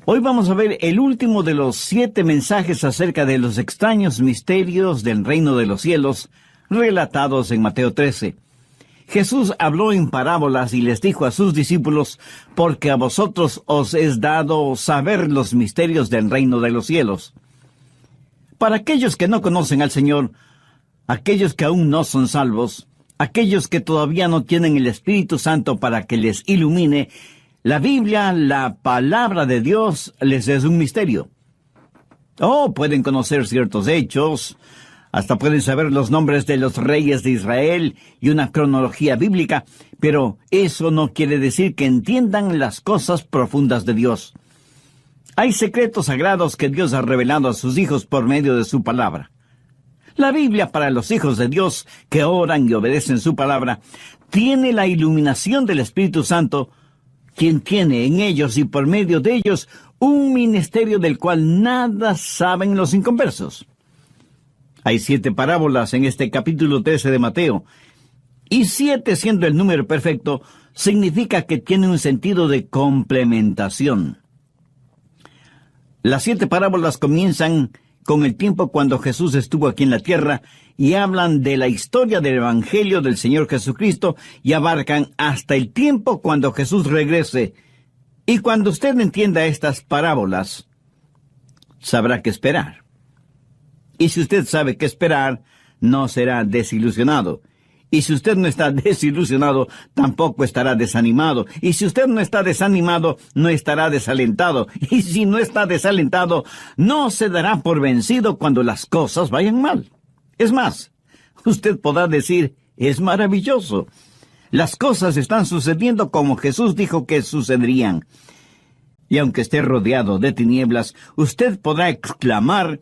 Hoy vamos a ver el último de los 7 mensajes acerca de los extraños misterios del reino de los cielos, relatados en Mateo 13. Jesús habló en parábolas y les dijo a sus discípulos, porque a vosotros os es dado saber los misterios del reino de los cielos. Para aquellos que no conocen al Señor, aquellos que aún no son salvos, aquellos que todavía no tienen el Espíritu Santo para que les ilumine, la Biblia, la palabra de Dios, les es un misterio. Pueden conocer ciertos hechos, hasta pueden saber los nombres de los reyes de Israel y una cronología bíblica, pero eso no quiere decir que entiendan las cosas profundas de Dios. Hay secretos sagrados que Dios ha revelado a sus hijos por medio de su palabra. La Biblia para los hijos de Dios que oran y obedecen su palabra tiene la iluminación del Espíritu Santo, quien tiene en ellos y por medio de ellos un ministerio del cual nada saben los inconversos. Hay 7 parábolas en este capítulo 13 de Mateo, y 7 siendo el número perfecto, significa que tiene un sentido de complementación. Las 7 parábolas comienzan con el tiempo cuando Jesús estuvo aquí en la tierra y hablan de la historia del Evangelio del Señor Jesucristo y abarcan hasta el tiempo cuando Jesús regrese. Y cuando usted entienda estas parábolas, sabrá qué esperar. Y si usted sabe qué esperar, no será desilusionado. Y si usted no está desilusionado, tampoco estará desanimado. Y si usted no está desanimado, no estará desalentado. Y si no está desalentado, no se dará por vencido cuando las cosas vayan mal. Es más, usted podrá decir, es maravilloso. Las cosas están sucediendo como Jesús dijo que sucederían. Y aunque esté rodeado de tinieblas, usted podrá exclamar,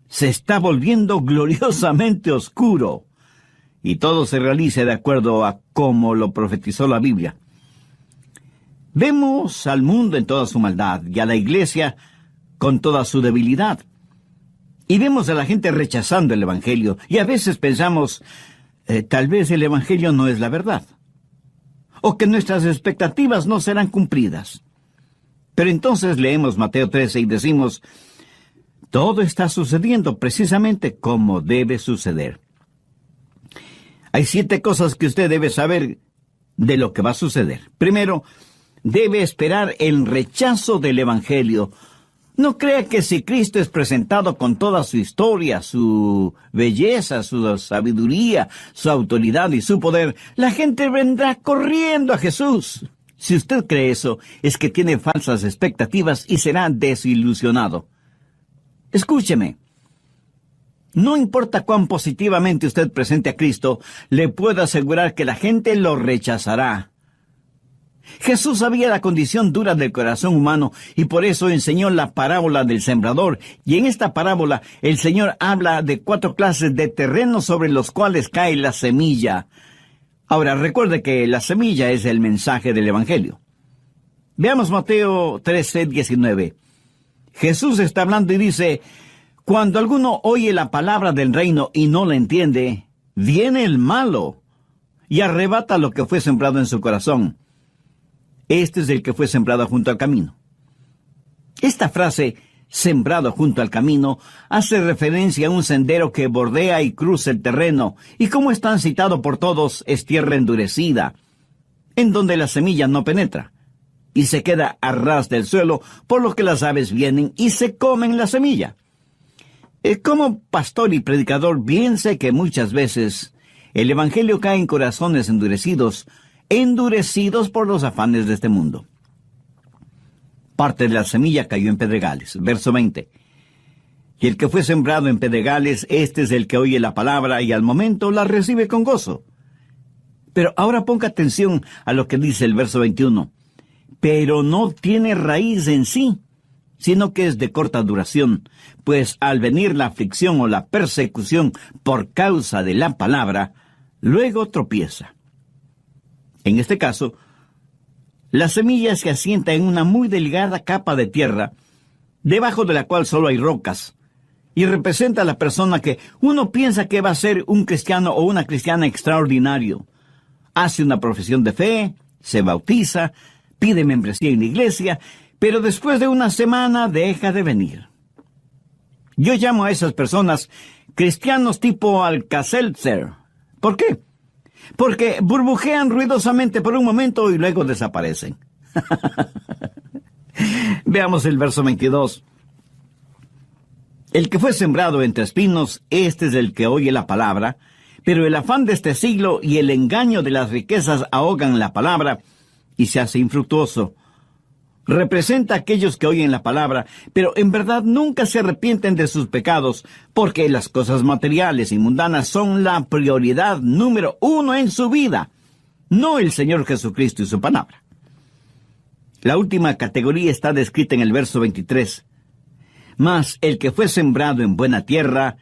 se está volviendo gloriosamente oscuro. Y todo se realice de acuerdo a cómo lo profetizó la Biblia. Vemos al mundo en toda su maldad y a la iglesia con toda su debilidad. Y vemos a la gente rechazando el Evangelio. Y a veces pensamos, tal vez el Evangelio no es la verdad. O que nuestras expectativas no serán cumplidas. Pero entonces leemos Mateo 13 y decimos, todo está sucediendo precisamente como debe suceder. Hay 7 cosas que usted debe saber de lo que va a suceder. Primero, debe esperar el rechazo del Evangelio. No crea que si Cristo es presentado con toda su historia, su belleza, su sabiduría, su autoridad y su poder, la gente vendrá corriendo a Jesús. Si usted cree eso, es que tiene falsas expectativas y será desilusionado. Escúcheme. No importa cuán positivamente usted presente a Cristo, le puedo asegurar que la gente lo rechazará. Jesús sabía la condición dura del corazón humano y por eso enseñó la parábola del sembrador. Y en esta parábola el Señor habla de 4 clases de terrenos sobre los cuales cae la semilla. Ahora, recuerde que la semilla es el mensaje del Evangelio. Veamos Mateo 13:19. Jesús está hablando y dice, cuando alguno oye la palabra del reino y no la entiende, viene el malo y arrebata lo que fue sembrado en su corazón. Este es el que fue sembrado junto al camino. Esta frase, sembrado junto al camino, hace referencia a un sendero que bordea y cruza el terreno, y como es tan citado por todos, es tierra endurecida, en donde la semilla no penetra, y se queda a ras del suelo, por lo que las aves vienen y se comen la semilla. Como pastor y predicador, bien sé que muchas veces el Evangelio cae en corazones endurecidos por los afanes de este mundo. Parte de la semilla cayó en pedregales. Verso 20. Y el que fue sembrado en pedregales, este es el que oye la palabra y al momento la recibe con gozo. Pero ahora ponga atención a lo que dice el verso 21. Pero no tiene raíz en sí, sino que es de corta duración, pues al venir la aflicción o la persecución por causa de la palabra, luego tropieza. En este caso, la semilla se asienta en una muy delgada capa de tierra, debajo de la cual solo hay rocas, y representa a la persona que uno piensa que va a ser un cristiano o una cristiana extraordinario. Hace una profesión de fe, se bautiza, pide membresía en la iglesia, pero después de una semana deja de venir. Yo llamo a esas personas cristianos tipo Alka-Seltzer. ¿Por qué? Porque burbujean ruidosamente por un momento y luego desaparecen. Veamos el verso 22. El que fue sembrado entre espinos, este es el que oye la palabra, pero el afán de este siglo y el engaño de las riquezas ahogan la palabra y se hace infructuoso. Representa a aquellos que oyen la palabra, pero en verdad nunca se arrepienten de sus pecados, porque las cosas materiales y mundanas son la prioridad número uno en su vida, no el Señor Jesucristo y su palabra. La última categoría está descrita en el verso 23. Mas el que fue sembrado en buena tierra,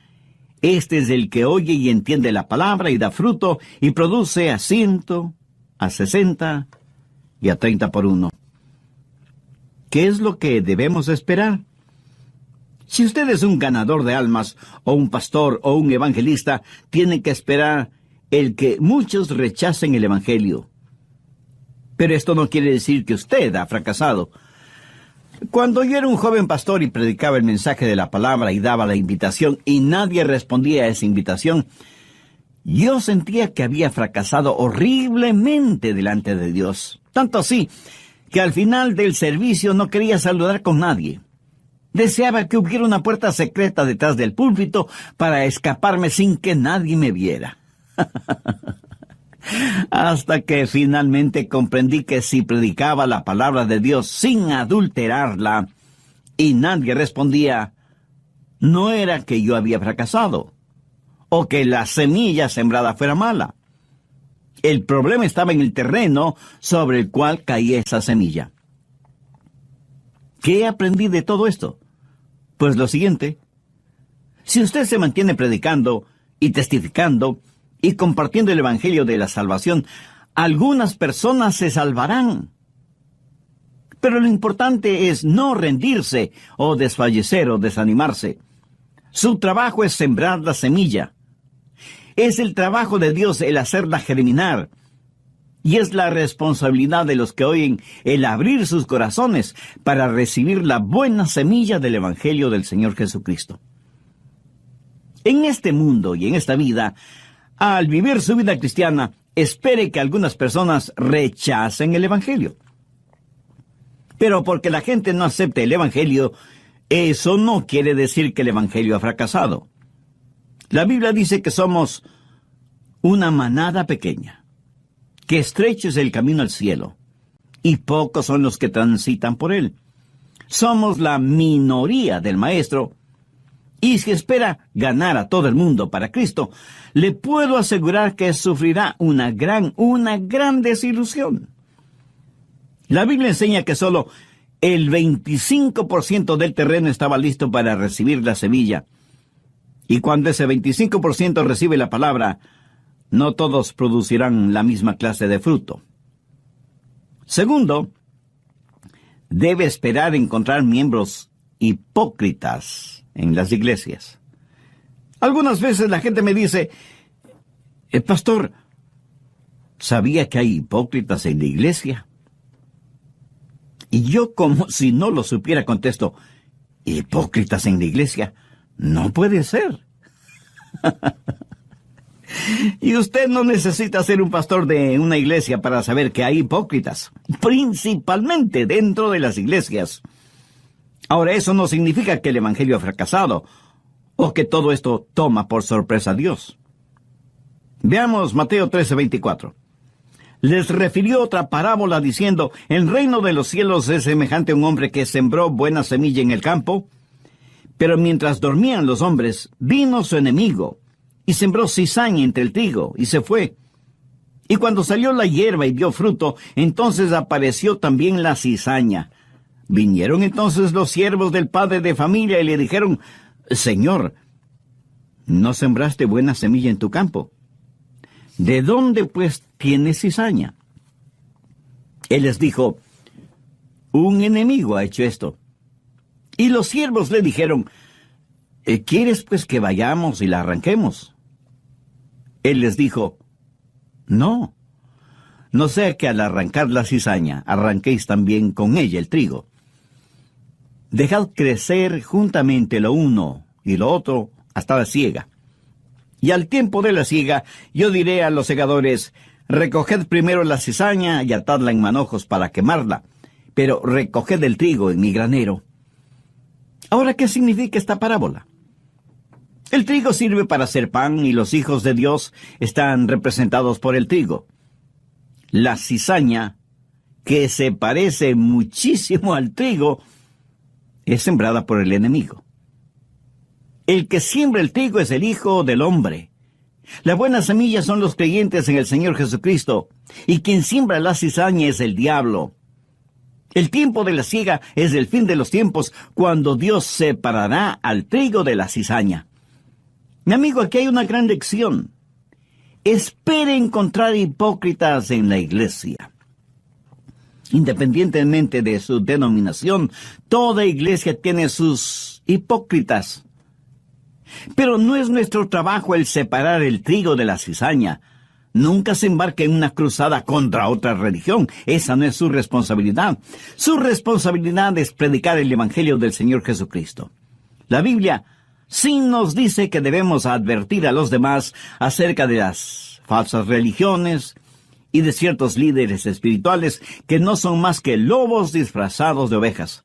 este es el que oye y entiende la palabra y da fruto y produce a 100, a 60 y a 30 por uno. ¿Qué es lo que debemos esperar? Si usted es un ganador de almas, o un pastor, o un evangelista, tiene que esperar el que muchos rechacen el evangelio. Pero esto no quiere decir que usted ha fracasado. Cuando yo era un joven pastor y predicaba el mensaje de la palabra y daba la invitación y nadie respondía a esa invitación, yo sentía que había fracasado horriblemente delante de Dios. Tanto así que al final del servicio no quería saludar con nadie. Deseaba que hubiera una puerta secreta detrás del púlpito para escaparme sin que nadie me viera. Hasta que finalmente comprendí que si predicaba la palabra de Dios sin adulterarla y nadie respondía, no era que yo había fracasado o que la semilla sembrada fuera mala. El problema estaba en el terreno sobre el cual caía esa semilla. ¿Qué aprendí de todo esto? Pues lo siguiente: si usted se mantiene predicando y testificando y compartiendo el evangelio de la salvación, algunas personas se salvarán. Pero lo importante es no rendirse o desfallecer o desanimarse. Su trabajo es sembrar la semilla. Es el trabajo de Dios el hacerla germinar. Y es la responsabilidad de los que oyen el abrir sus corazones para recibir la buena semilla del evangelio del Señor Jesucristo. En este mundo y en esta vida, al vivir su vida cristiana, espere que algunas personas rechacen el evangelio. Pero porque la gente no acepte el evangelio, eso no quiere decir que el evangelio ha fracasado. La Biblia dice que somos una manada pequeña, que estrecho es el camino al cielo, y pocos son los que transitan por él. Somos la minoría del Maestro, y si espera ganar a todo el mundo para Cristo, le puedo asegurar que sufrirá una gran desilusión. La Biblia enseña que solo el 25% del terreno estaba listo para recibir la semilla. Y cuando ese 25% recibe la palabra, no todos producirán la misma clase de fruto. Segundo, debe esperar encontrar miembros hipócritas en las iglesias. Algunas veces la gente me dice: pastor, ¿sabía que hay hipócritas en la iglesia? Y yo, como si no lo supiera, contesto: ¿hipócritas en la iglesia? No puede ser. Y usted no necesita ser un pastor de una iglesia para saber que hay hipócritas, principalmente dentro de las iglesias. Ahora, eso no significa que el evangelio ha fracasado o que todo esto toma por sorpresa a Dios. Veamos Mateo 13:24. Les refirió otra parábola diciendo: el reino de los cielos es semejante a un hombre que sembró buena semilla en el campo, pero mientras dormían los hombres, vino su enemigo y sembró cizaña entre el trigo y se fue. Y cuando salió la hierba y dio fruto, entonces apareció también la cizaña. Vinieron entonces los siervos del padre de familia y le dijeron: Señor, ¿no sembraste buena semilla en tu campo? ¿De dónde pues tienes cizaña? Él les dijo: un enemigo ha hecho esto. Y los siervos le dijeron: ¿quieres pues que vayamos y la arranquemos? Él les dijo: no sea que al arrancar la cizaña arranquéis también con ella el trigo. Dejad crecer juntamente lo uno y lo otro hasta la siega. Y al tiempo de la siega, yo diré a los segadores, recoged primero la cizaña y atadla en manojos para quemarla, pero recoged el trigo en mi granero. Ahora, ¿qué significa esta parábola? El trigo sirve para hacer pan y los hijos de Dios están representados por el trigo. La cizaña, que se parece muchísimo al trigo, es sembrada por el enemigo. El que siembra el trigo es el Hijo del Hombre. La buena semilla son los creyentes en el Señor Jesucristo, y quien siembra la cizaña es el diablo. El tiempo de la siega es el fin de los tiempos, cuando Dios separará al trigo de la cizaña. Mi amigo, aquí hay una gran lección. Espere encontrar hipócritas en la iglesia. Independientemente de su denominación, toda iglesia tiene sus hipócritas. Pero no es nuestro trabajo el separar el trigo de la cizaña. Nunca se embarque en una cruzada contra otra religión. Esa no es su responsabilidad. Su responsabilidad es predicar el Evangelio del Señor Jesucristo. La Biblia sí nos dice que debemos advertir a los demás acerca de las falsas religiones y de ciertos líderes espirituales que no son más que lobos disfrazados de ovejas.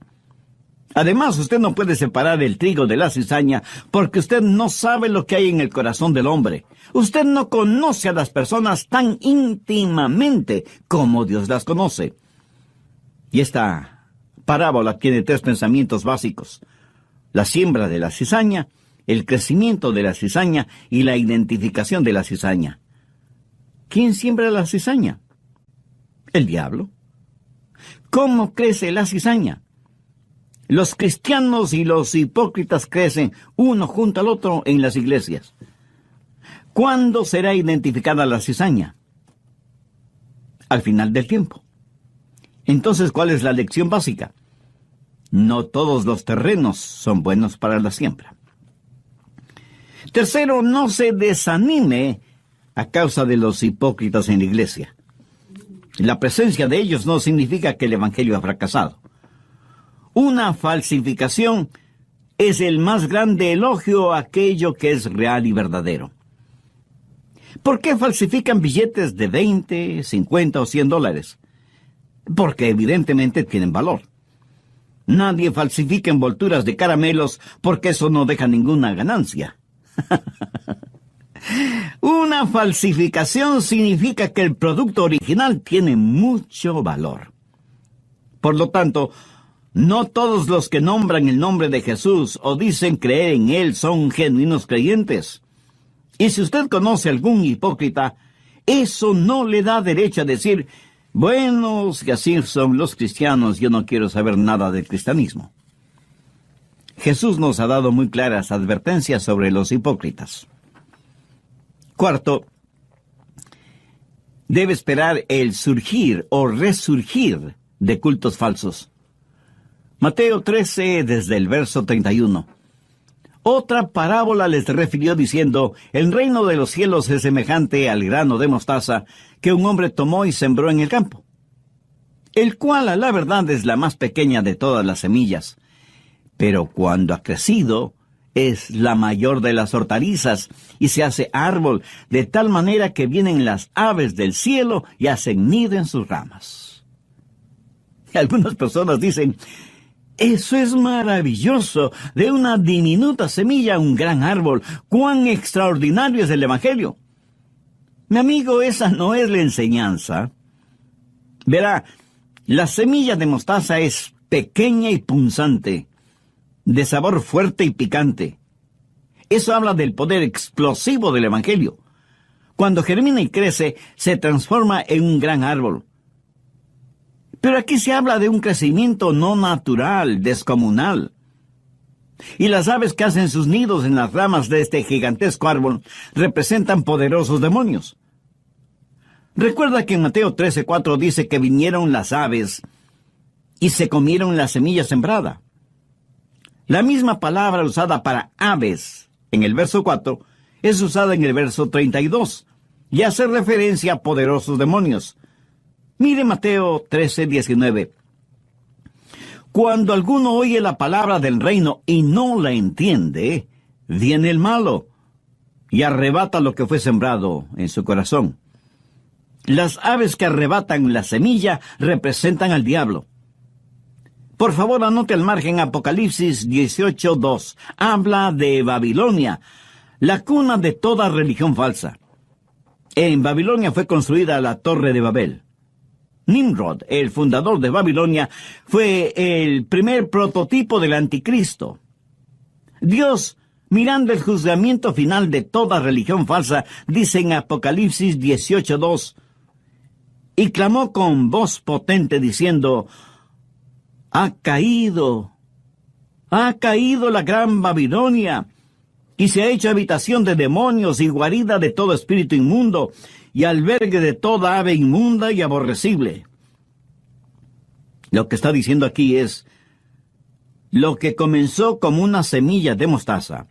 Además, usted no puede separar el trigo de la cizaña porque usted no sabe lo que hay en el corazón del hombre. Usted no conoce a las personas tan íntimamente como Dios las conoce. Y esta parábola tiene 3 pensamientos básicos: la siembra de la cizaña, el crecimiento de la cizaña y la identificación de la cizaña. ¿Quién siembra la cizaña? El diablo. ¿Cómo crece la cizaña? Los cristianos y los hipócritas crecen uno junto al otro en las iglesias. ¿Cuándo será identificada la cizaña? Al final del tiempo. Entonces, ¿cuál es la lección básica? No todos los terrenos son buenos para la siembra. Tercero, no se desanime a causa de los hipócritas en la iglesia. La presencia de ellos no significa que el evangelio ha fracasado. Una falsificación es el más grande elogio a aquello que es real y verdadero. ¿Por qué falsifican billetes de 20, 50 o $100? Porque evidentemente tienen valor. Nadie falsifica envolturas de caramelos porque eso no deja ninguna ganancia. Una falsificación significa que el producto original tiene mucho valor. Por lo tanto, no todos los que nombran el nombre de Jesús o dicen creer en Él son genuinos creyentes. Y si usted conoce a algún hipócrita, eso no le da derecho a decir, bueno, si así son los cristianos, yo no quiero saber nada del cristianismo. Jesús nos ha dado muy claras advertencias sobre los hipócritas. Cuarto, debe esperar el surgir o resurgir de cultos falsos. Mateo 13, desde el verso 31. Otra parábola les refirió diciendo, el reino de los cielos es semejante al grano de mostaza que un hombre tomó y sembró en el campo, el cual a la verdad es la más pequeña de todas las semillas, pero cuando ha crecido es la mayor de las hortalizas y se hace árbol de tal manera que vienen las aves del cielo y hacen nido en sus ramas. Y algunas personas dicen, eso es maravilloso, de una diminuta semilla un gran árbol, cuán extraordinario es el evangelio. Mi amigo, esa no es la enseñanza. Verá, la semilla de mostaza es pequeña y punzante, de sabor fuerte y picante. Eso habla del poder explosivo del evangelio. Cuando germina y crece, se transforma en un gran árbol. Pero aquí se habla de un crecimiento no natural, descomunal. Y las aves que hacen sus nidos en las ramas de este gigantesco árbol representan poderosos demonios. Recuerda que en Mateo 13:4 dice que vinieron las aves y se comieron la semilla sembrada. La misma palabra usada para aves en el verso 4 es usada en el verso 32 y hace referencia a poderosos demonios. Mire Mateo 13:19. Cuando alguno oye la palabra del reino y no la entiende, viene el malo y arrebata lo que fue sembrado en su corazón. Las aves que arrebatan la semilla representan al diablo. Por favor, anote al margen Apocalipsis 18:2. Habla de Babilonia, la cuna de toda religión falsa. En Babilonia fue construida la Torre de Babel. Nimrod, el fundador de Babilonia, fue el primer prototipo del anticristo. Dios, mirando el juzgamiento final de toda religión falsa, dice en Apocalipsis 18:2, y clamó con voz potente diciendo: ha caído la gran Babilonia, y se ha hecho habitación de demonios y guarida de todo espíritu inmundo, y albergue de toda ave inmunda y aborrecible. Lo que está diciendo aquí es: lo que comenzó como una semilla de mostaza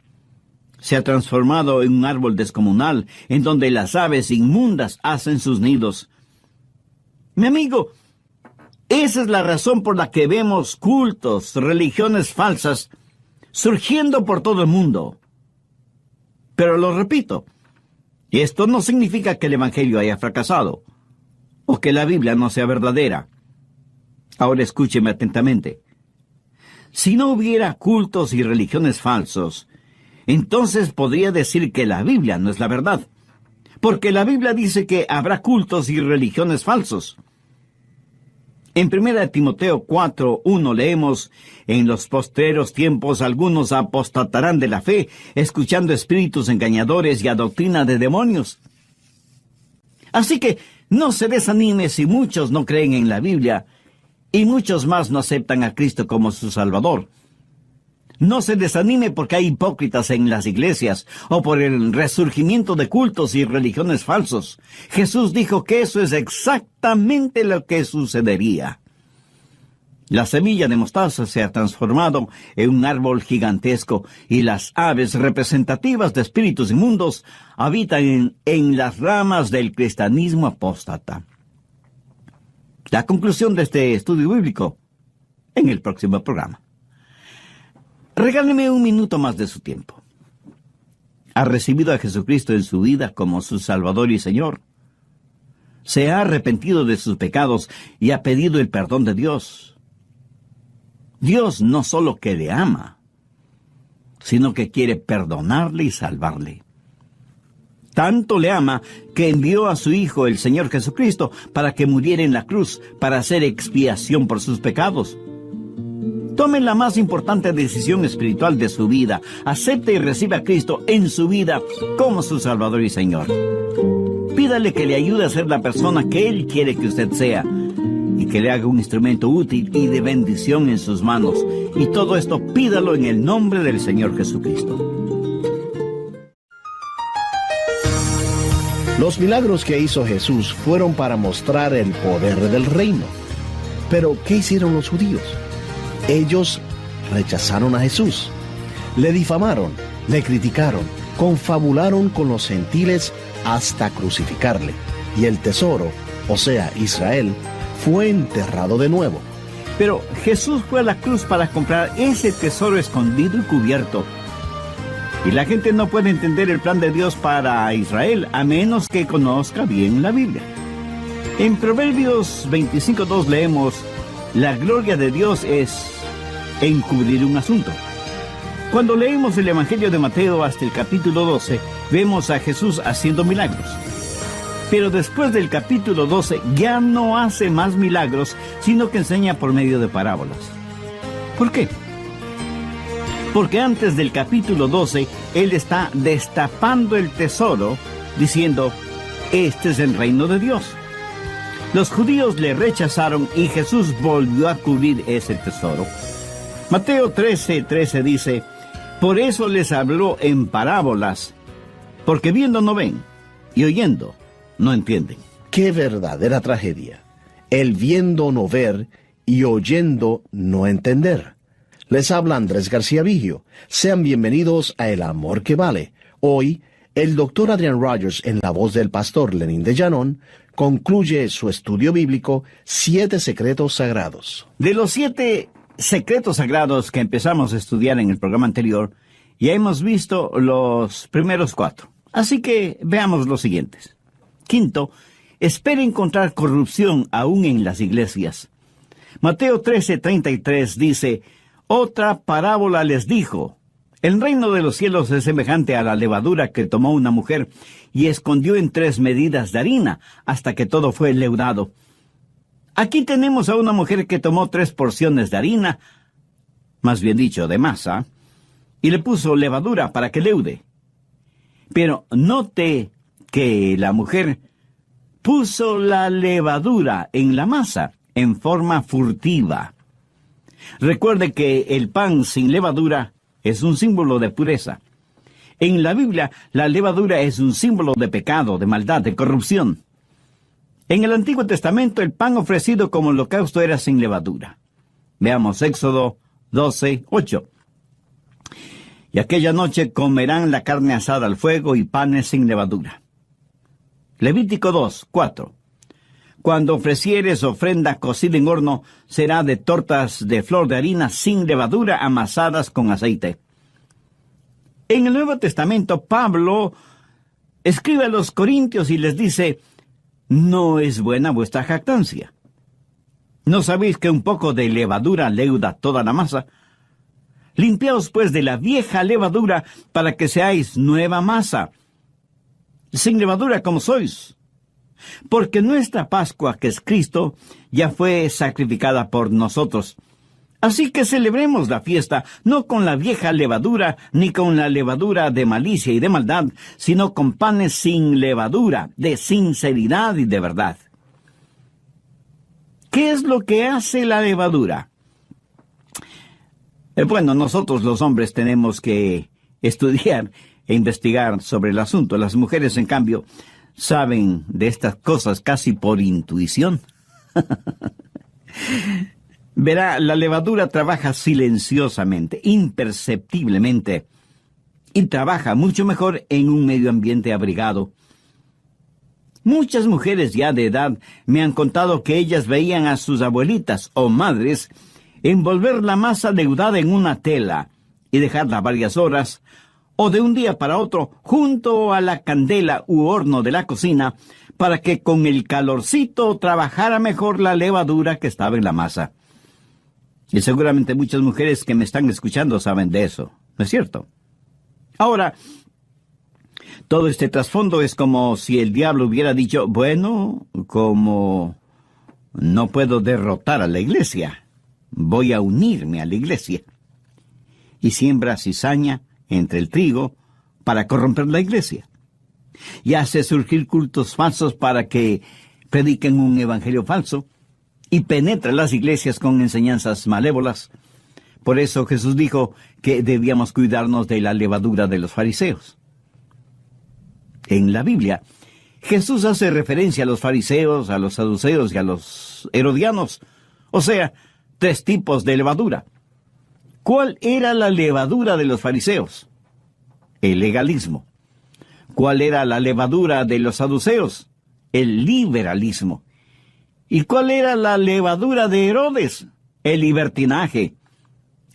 se ha transformado en un árbol descomunal, en donde las aves inmundas hacen sus nidos. Mi amigo, esa es la razón por la que vemos cultos, religiones falsas, surgiendo por todo el mundo. Pero lo repito, esto no significa que el Evangelio haya fracasado, o que la Biblia no sea verdadera. Ahora escúcheme atentamente. Si no hubiera cultos y religiones falsos, entonces podría decir que la Biblia no es la verdad, porque la Biblia dice que habrá cultos y religiones falsos. En 1 Timoteo 4:1 leemos: en los postreros tiempos algunos apostatarán de la fe, escuchando espíritus engañadores y a doctrina de demonios. Así que no se desanime si muchos no creen en la Biblia y muchos más no aceptan a Cristo como su Salvador. No se desanime porque hay hipócritas en las iglesias o por el resurgimiento de cultos y religiones falsos. Jesús dijo que eso es exactamente lo que sucedería. La semilla de mostaza se ha transformado en un árbol gigantesco y las aves representativas de espíritus inmundos habitan en las ramas del cristianismo apóstata. La conclusión de este estudio bíblico en el próximo programa. Regáleme un minuto más de su tiempo. ¿Ha recibido a Jesucristo en su vida como su Salvador y Señor? ¿Se ha arrepentido de sus pecados y ha pedido el perdón de Dios? Dios no solo que le ama, sino que quiere perdonarle y salvarle. Tanto le ama que envió a su Hijo, el Señor Jesucristo, para que muriera en la cruz, para hacer expiación por sus pecados. Tome la más importante decisión espiritual de su vida. Acepte y reciba a Cristo en su vida como su Salvador y Señor. Pídale que le ayude a ser la persona que Él quiere que usted sea y que le haga un instrumento útil y de bendición en sus manos. Y todo esto pídalo en el nombre del Señor Jesucristo. Los milagros que hizo Jesús fueron para mostrar el poder del reino. Pero, ¿qué hicieron los judíos? Ellos rechazaron a Jesús, le difamaron, le criticaron, confabularon con los gentiles hasta crucificarle. Y el tesoro, o sea, Israel, fue enterrado de nuevo. Pero Jesús fue a la cruz para comprar ese tesoro escondido y cubierto. Y la gente no puede entender el plan de Dios para Israel a menos que conozca bien la Biblia. En Proverbios 25:2 leemos: la gloria de Dios es encubrir un asunto. Cuando leemos el Evangelio de Mateo hasta el capítulo 12, vemos a Jesús haciendo milagros. Pero después del capítulo 12 ya no hace más milagros, sino que enseña por medio de parábolas. ¿Por qué? Porque antes del capítulo 12, Él está destapando el tesoro, diciendo: este es el reino de Dios. Los judíos le rechazaron y Jesús volvió a cubrir ese tesoro. Mateo 13:13 dice: por eso les habló en parábolas, porque viendo no ven, y oyendo no entienden. ¡Qué verdadera tragedia! El viendo no ver y oyendo no entender. Les habla Andrés García Vigio. Sean bienvenidos a El Amor que Vale. Hoy, el Dr. Adrian Rogers, en la voz del pastor Lenín de Llanón, concluye su estudio bíblico 7 secretos sagrados. De los 7 secretos sagrados que empezamos a estudiar en el programa anterior, ya hemos visto los primeros 4. Así que veamos los siguientes. Quinto, espera encontrar corrupción aún en las iglesias. Mateo 13:33 dice, otra parábola les dijo, el reino de los cielos es semejante a la levadura que tomó una mujer y escondió en 3 medidas de harina hasta que todo fue leudado. Aquí tenemos a una mujer que tomó 3 porciones de harina, más bien dicho, de masa, y le puso levadura para que leude. Pero note que la mujer puso la levadura en la masa en forma furtiva. Recuerde que el pan sin levadura es un símbolo de pureza. En la Biblia, la levadura es un símbolo de pecado, de maldad, de corrupción. En el Antiguo Testamento, el pan ofrecido como holocausto era sin levadura. Veamos Éxodo 12:8. Y aquella noche comerán la carne asada al fuego y panes sin levadura. Levítico 2:4. Cuando ofrecieres ofrenda cocida en horno, será de tortas de flor de harina sin levadura amasadas con aceite. En el Nuevo Testamento, Pablo escribe a los Corintios y les dice, no es buena vuestra jactancia. ¿No sabéis que un poco de levadura leuda toda la masa? Limpiaos pues de la vieja levadura para que seáis nueva masa, sin levadura como sois. Porque nuestra Pascua, que es Cristo, ya fue sacrificada por nosotros. Así que celebremos la fiesta, no con la vieja levadura, ni con la levadura de malicia y de maldad, sino con panes sin levadura, de sinceridad y de verdad. ¿Qué es lo que hace la levadura? Bueno, nosotros los hombres tenemos que estudiar e investigar sobre el asunto. Las mujeres, en cambio, saben de estas cosas casi por intuición. Verá, la levadura trabaja silenciosamente, imperceptiblemente, y trabaja mucho mejor en un medio ambiente abrigado. Muchas mujeres ya de edad me han contado que ellas veían a sus abuelitas o madres envolver la masa leudada en una tela y dejarla varias horas, o de un día para otro junto a la candela u horno de la cocina, para que con el calorcito trabajara mejor la levadura que estaba en la masa. Y seguramente muchas mujeres que me están escuchando saben de eso, ¿no es cierto? Ahora, todo este trasfondo es como si el diablo hubiera dicho, bueno, como no puedo derrotar a la iglesia, voy a unirme a la iglesia. Y siembra cizaña entre el trigo para corromper la iglesia. Y hace surgir cultos falsos para que prediquen un evangelio falso y penetra las iglesias con enseñanzas malévolas. Por eso Jesús dijo que debíamos cuidarnos de la levadura de los fariseos. En la Biblia, Jesús hace referencia a los fariseos, a los saduceos y a los herodianos, o sea, 3 tipos de levadura. ¿Cuál era la levadura de los fariseos? El legalismo. ¿Cuál era la levadura de los saduceos? El liberalismo. ¿Y cuál era la levadura de Herodes? El libertinaje.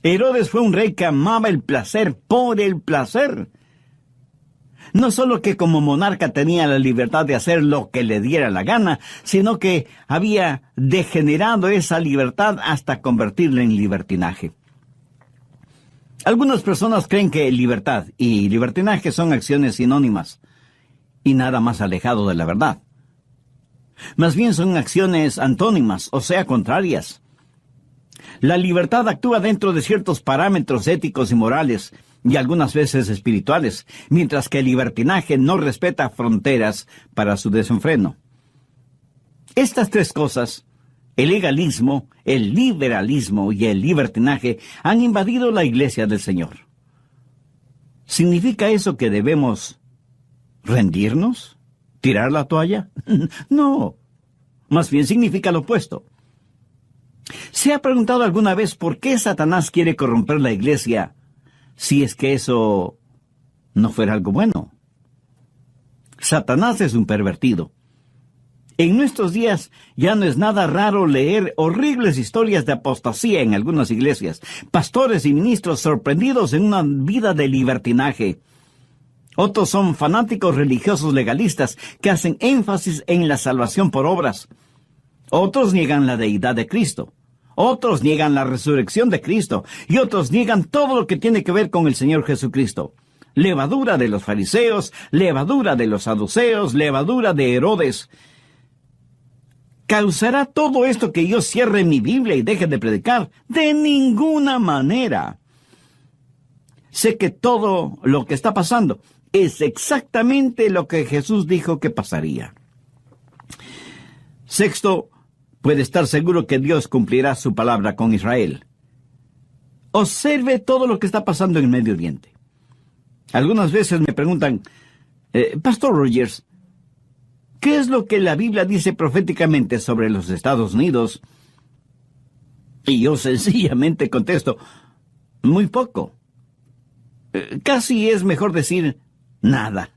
Herodes fue un rey que amaba el placer por el placer. No solo que como monarca tenía la libertad de hacer lo que le diera la gana, sino que había degenerado esa libertad hasta convertirla en libertinaje. Algunas personas creen que libertad y libertinaje son acciones sinónimas y nada más alejado de la verdad. Más bien son acciones antónimas, o sea, contrarias. La libertad actúa dentro de ciertos parámetros éticos y morales, y algunas veces espirituales, mientras que el libertinaje no respeta fronteras para su desenfreno. Estas 3 cosas, el legalismo, el liberalismo y el libertinaje, han invadido la iglesia del Señor. ¿Significa eso que debemos rendirnos? ¿Tirar la toalla? No, más bien significa lo opuesto. ¿Se ha preguntado alguna vez por qué Satanás quiere corromper la iglesia si es que eso no fuera algo bueno? Satanás es un pervertido. En nuestros días ya no es nada raro leer horribles historias de apostasía en algunas iglesias, pastores y ministros sorprendidos en una vida de libertinaje. Otros son fanáticos religiosos legalistas que hacen énfasis en la salvación por obras. Otros niegan la deidad de Cristo. Otros niegan la resurrección de Cristo. Y otros niegan todo lo que tiene que ver con el Señor Jesucristo. Levadura de los fariseos, levadura de los saduceos, levadura de Herodes. ¿Causará todo esto que yo cierre mi Biblia y deje de predicar? De ninguna manera. Sé que todo lo que está pasando es exactamente lo que Jesús dijo que pasaría. Sexto, puede estar seguro que Dios cumplirá su palabra con Israel. Observe todo lo que está pasando en Medio Oriente. Algunas veces me preguntan, Pastor Rogers, ¿qué es lo que la Biblia dice proféticamente sobre los Estados Unidos? Y yo sencillamente contesto, muy poco. Casi es mejor decir nada.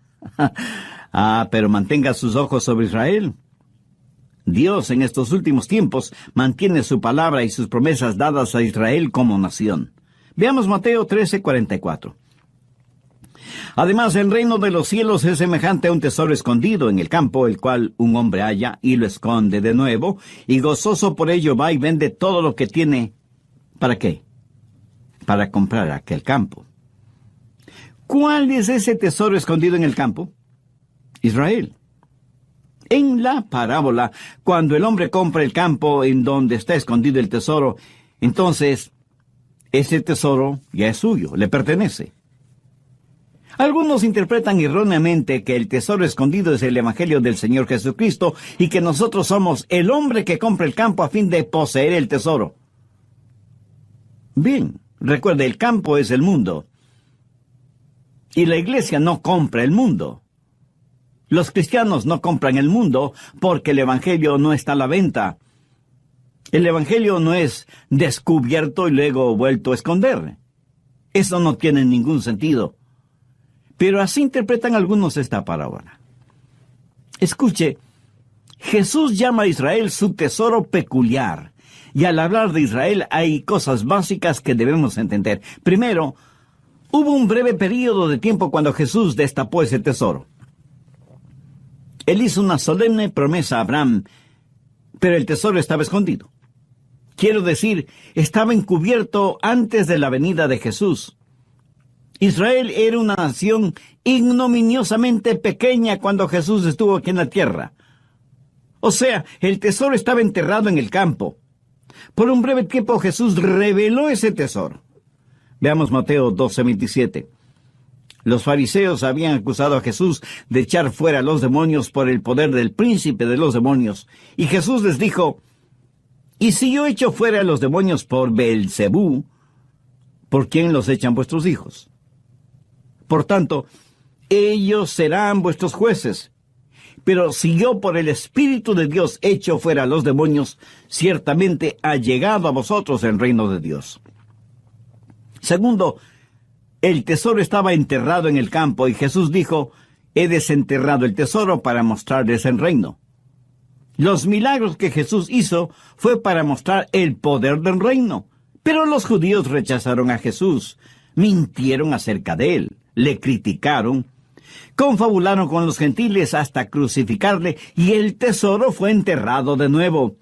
Pero mantenga sus ojos sobre Israel. Dios en estos últimos tiempos mantiene su palabra y sus promesas dadas a Israel como nación. Veamos Mateo 13:44. Además, el reino de los cielos es semejante a un tesoro escondido en el campo, el cual un hombre halla y lo esconde de nuevo, y gozoso por ello va y vende todo lo que tiene. ¿Para qué? Para comprar aquel campo. ¿Cuál es ese tesoro escondido en el campo? Israel. En la parábola, cuando el hombre compra el campo en donde está escondido el tesoro, entonces ese tesoro ya es suyo, le pertenece. Algunos interpretan erróneamente que el tesoro escondido es el Evangelio del Señor Jesucristo y que nosotros somos el hombre que compra el campo a fin de poseer el tesoro. Bien, recuerde, el campo es el mundo. Y la iglesia no compra el mundo. Los cristianos no compran el mundo porque el Evangelio no está a la venta. El Evangelio no es descubierto y luego vuelto a esconder. Eso no tiene ningún sentido. Pero así interpretan algunos esta parábola. Escuche, Jesús llama a Israel su tesoro peculiar. Y al hablar de Israel hay cosas básicas que debemos entender. Primero, hubo un breve período de tiempo cuando Jesús destapó ese tesoro. Él hizo una solemne promesa a Abraham, pero el tesoro estaba escondido. Quiero decir, estaba encubierto antes de la venida de Jesús. Israel era una nación ignominiosamente pequeña cuando Jesús estuvo aquí en la tierra. O sea, el tesoro estaba enterrado en el campo. Por un breve tiempo Jesús reveló ese tesoro. Veamos Mateo 12:27. Los fariseos habían acusado a Jesús de echar fuera a los demonios por el poder del príncipe de los demonios. Y Jesús les dijo, ¿y si yo echo fuera a los demonios por Beelzebú, por quién los echan vuestros hijos? Por tanto, ellos serán vuestros jueces. Pero si yo por el Espíritu de Dios echo fuera a los demonios, ciertamente ha llegado a vosotros el reino de Dios. Segundo, el tesoro estaba enterrado en el campo y Jesús dijo, he desenterrado el tesoro para mostrarles el reino. Los milagros que Jesús hizo fue para mostrar el poder del reino. Pero los judíos rechazaron a Jesús, mintieron acerca de él, le criticaron, confabularon con los gentiles hasta crucificarle y el tesoro fue enterrado de nuevo.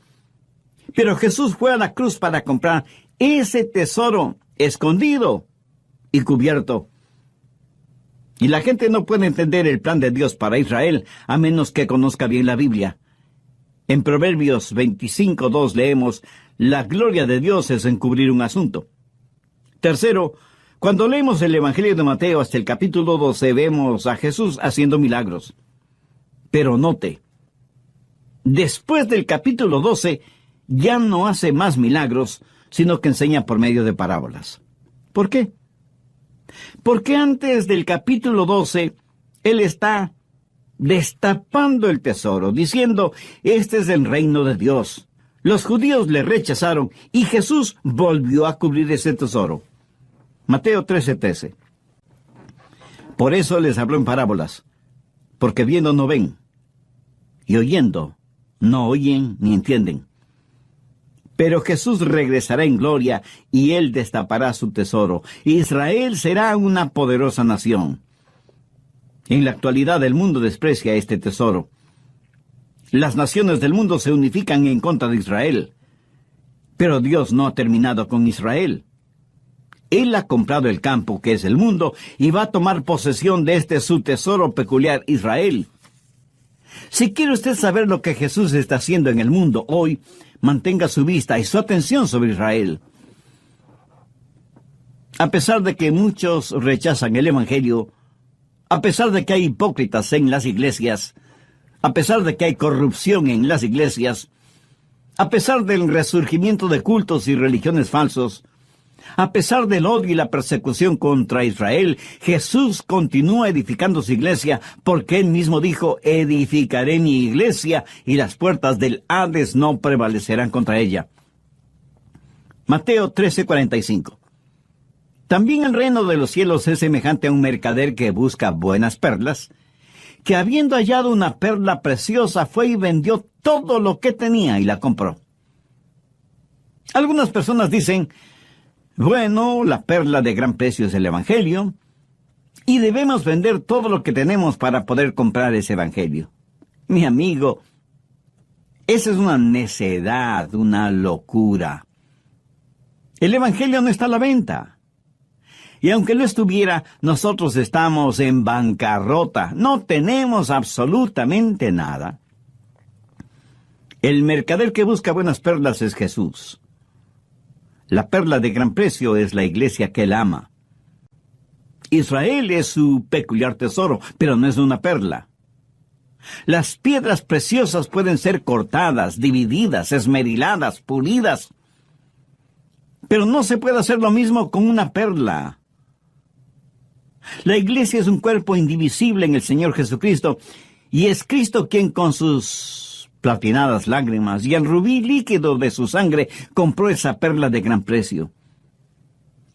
Pero Jesús fue a la cruz para comprar ese tesoro escondido y cubierto. Y la gente no puede entender el plan de Dios para Israel a menos que conozca bien la Biblia. En Proverbios 25:2 leemos, la gloria de Dios es encubrir un asunto. Tercero, cuando leemos el Evangelio de Mateo hasta el capítulo 12, vemos a Jesús haciendo milagros. Pero note, después del capítulo 12, ya no hace más milagros, sino que enseña por medio de parábolas. ¿Por qué? Porque antes del capítulo 12, Él está destapando el tesoro, diciendo, este es el reino de Dios. Los judíos le rechazaron y Jesús volvió a cubrir ese tesoro. Mateo 13:13. Por eso les habló en parábolas, porque viendo no ven, y oyendo no oyen ni entienden. Pero Jesús regresará en gloria y Él destapará su tesoro. Israel será una poderosa nación. En la actualidad el mundo desprecia este tesoro. Las naciones del mundo se unifican en contra de Israel. Pero Dios no ha terminado con Israel. Él ha comprado el campo que es el mundo y va a tomar posesión de este su tesoro peculiar, Israel. Si quiere usted saber lo que Jesús está haciendo en el mundo hoy, mantenga su vista y su atención sobre Israel. A pesar de que muchos rechazan el Evangelio, a pesar de que hay hipócritas en las iglesias, a pesar de que hay corrupción en las iglesias, a pesar del resurgimiento de cultos y religiones falsos, a pesar del odio y la persecución contra Israel, Jesús continúa edificando su iglesia porque Él mismo dijo, edificaré mi iglesia y las puertas del Hades no prevalecerán contra ella. Mateo 13:45. También el reino de los cielos es semejante a un mercader que busca buenas perlas, que habiendo hallado una perla preciosa fue y vendió todo lo que tenía y la compró. Algunas personas dicen, bueno, la perla de gran precio es el Evangelio, y debemos vender todo lo que tenemos para poder comprar ese Evangelio. Mi amigo, esa es una necedad, una locura. El Evangelio no está a la venta. Y aunque lo estuviera, nosotros estamos en bancarrota. No tenemos absolutamente nada. El mercader que busca buenas perlas es Jesús. La perla de gran precio es la iglesia que Él ama. Israel es su peculiar tesoro, pero no es una perla. Las piedras preciosas pueden ser cortadas, divididas, esmeriladas, pulidas. Pero no se puede hacer lo mismo con una perla. La iglesia es un cuerpo indivisible en el Señor Jesucristo, y es Cristo quien con sus platinadas lágrimas y el rubí líquido de su sangre compró esa perla de gran precio.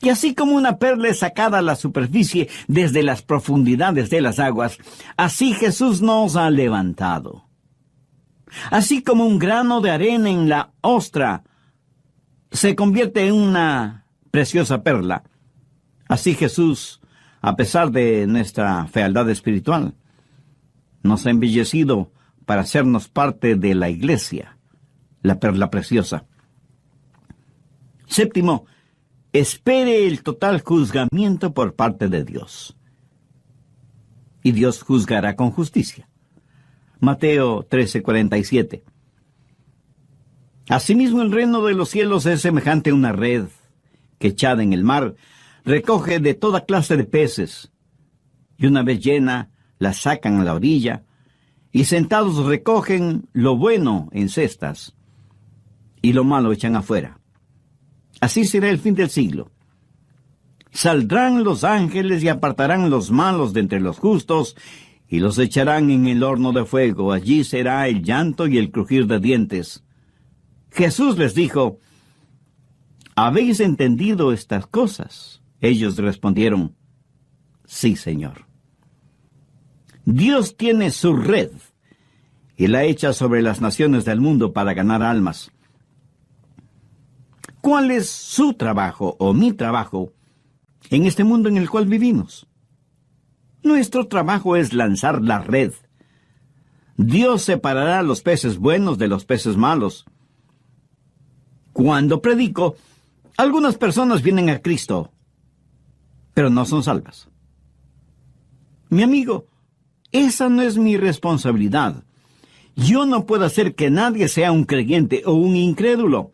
Y así como una perla es sacada a la superficie desde las profundidades de las aguas, así Jesús nos ha levantado. Así como un grano de arena en la ostra se convierte en una preciosa perla, así Jesús, a pesar de nuestra fealdad espiritual, nos ha embellecido para hacernos parte de la iglesia, la perla preciosa. Séptimo, espere el total juzgamiento por parte de Dios. Y Dios juzgará con justicia. Mateo 13:47. Asimismo, el reino de los cielos es semejante a una red que echada en el mar recoge de toda clase de peces, y una vez llena, la sacan a la orilla, y sentados recogen lo bueno en cestas, y lo malo echan afuera. Así será el fin del siglo. Saldrán los ángeles y apartarán los malos de entre los justos, y los echarán en el horno de fuego. Allí será el llanto y el crujir de dientes. Jesús les dijo, ¿habéis entendido estas cosas? Ellos respondieron, sí, Señor. Dios tiene su red y la echa sobre las naciones del mundo para ganar almas. ¿Cuál es su trabajo o mi trabajo en este mundo en el cual vivimos? Nuestro trabajo es lanzar la red. Dios separará los peces buenos de los peces malos. Cuando predico, algunas personas vienen a Cristo, pero no son salvas. Mi amigo, esa no es mi responsabilidad. Yo no puedo hacer que nadie sea un creyente o un incrédulo.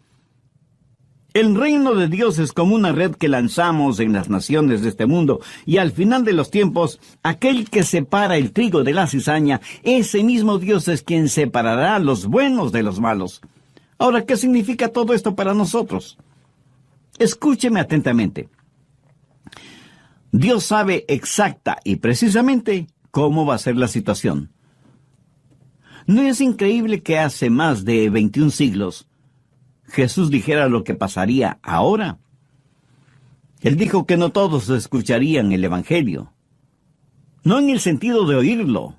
El reino de Dios es como una red que lanzamos en las naciones de este mundo, y al final de los tiempos, aquel que separa el trigo de la cizaña, ese mismo Dios es quien separará los buenos de los malos. Ahora, ¿qué significa todo esto para nosotros? Escúcheme atentamente. Dios sabe exacta y precisamente cómo va a ser la situación. ¿No es increíble que hace más de 21 siglos Jesús dijera lo que pasaría ahora? Él dijo que no todos escucharían el Evangelio. No en el sentido de oírlo,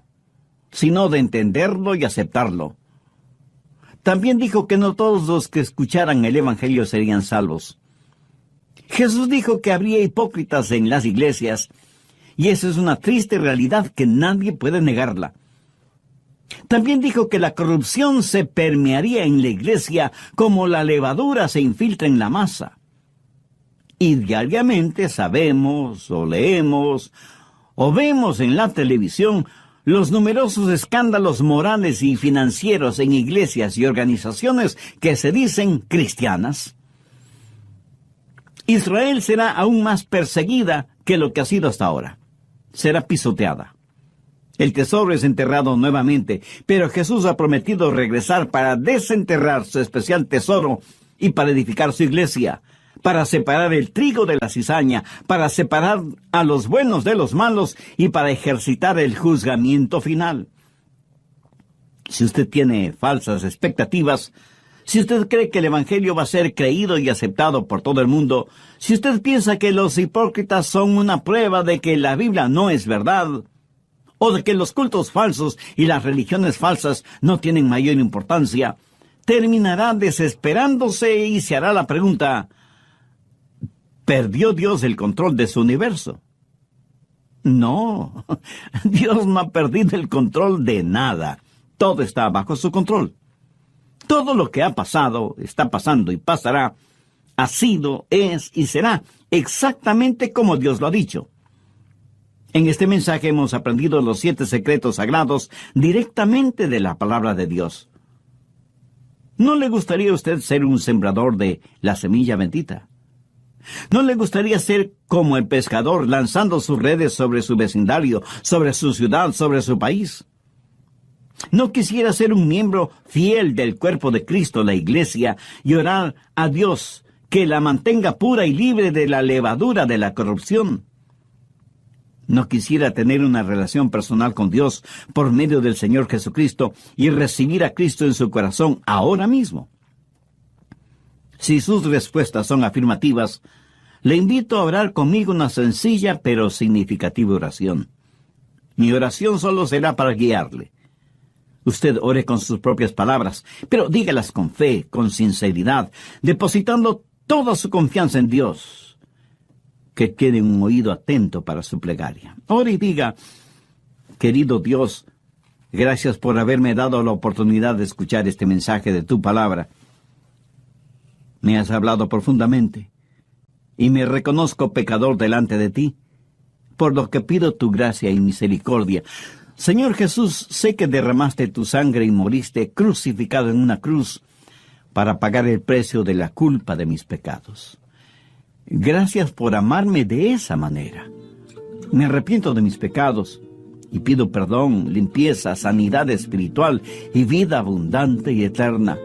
sino de entenderlo y aceptarlo. También dijo que no todos los que escucharan el Evangelio serían salvos. Jesús dijo que habría hipócritas en las iglesias, y eso es una triste realidad que nadie puede negarla. También dijo que la corrupción se permearía en la iglesia como la levadura se infiltra en la masa. Y diariamente sabemos, o leemos, o vemos en la televisión los numerosos escándalos morales y financieros en iglesias y organizaciones que se dicen cristianas. Israel será aún más perseguida que lo que ha sido hasta ahora. Será pisoteada. El tesoro es enterrado nuevamente, pero Jesús ha prometido regresar para desenterrar su especial tesoro y para edificar su iglesia, para separar el trigo de la cizaña, para separar a los buenos de los malos y para ejercitar el juzgamiento final. Si usted tiene falsas expectativas, si usted cree que el Evangelio va a ser creído y aceptado por todo el mundo, si usted piensa que los hipócritas son una prueba de que la Biblia no es verdad, o de que los cultos falsos y las religiones falsas no tienen mayor importancia, terminará desesperándose y se hará la pregunta: ¿perdió Dios el control de su universo? No, Dios no ha perdido el control de nada. Todo está bajo su control. Todo lo que ha pasado, está pasando y pasará, ha sido, es y será exactamente como Dios lo ha dicho. En este mensaje hemos aprendido los 7 secretos sagrados directamente de la palabra de Dios. ¿No le gustaría a usted ser un sembrador de la semilla bendita? ¿No le gustaría ser como el pescador lanzando sus redes sobre su vecindario, sobre su ciudad, sobre su país? ¿No quisiera ser un miembro fiel del cuerpo de Cristo, la iglesia, y orar a Dios que la mantenga pura y libre de la levadura de la corrupción? ¿No quisiera tener una relación personal con Dios por medio del Señor Jesucristo y recibir a Cristo en su corazón ahora mismo? Si sus respuestas son afirmativas, le invito a orar conmigo una sencilla pero significativa oración. Mi oración solo será para guiarle. Usted ore con sus propias palabras, pero dígalas con fe, con sinceridad, depositando toda su confianza en Dios. Que quede un oído atento para su plegaria. Ore y diga: querido Dios, gracias por haberme dado la oportunidad de escuchar este mensaje de tu palabra. Me has hablado profundamente, y me reconozco pecador delante de ti, por lo que pido tu gracia y misericordia. Señor Jesús, sé que derramaste tu sangre y moriste crucificado en una cruz para pagar el precio de la culpa de mis pecados. Gracias por amarme de esa manera. Me arrepiento de mis pecados y pido perdón, limpieza, sanidad espiritual y vida abundante y eterna.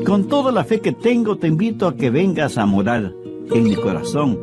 Con toda la fe que tengo, te invito a que vengas a morar en mi corazón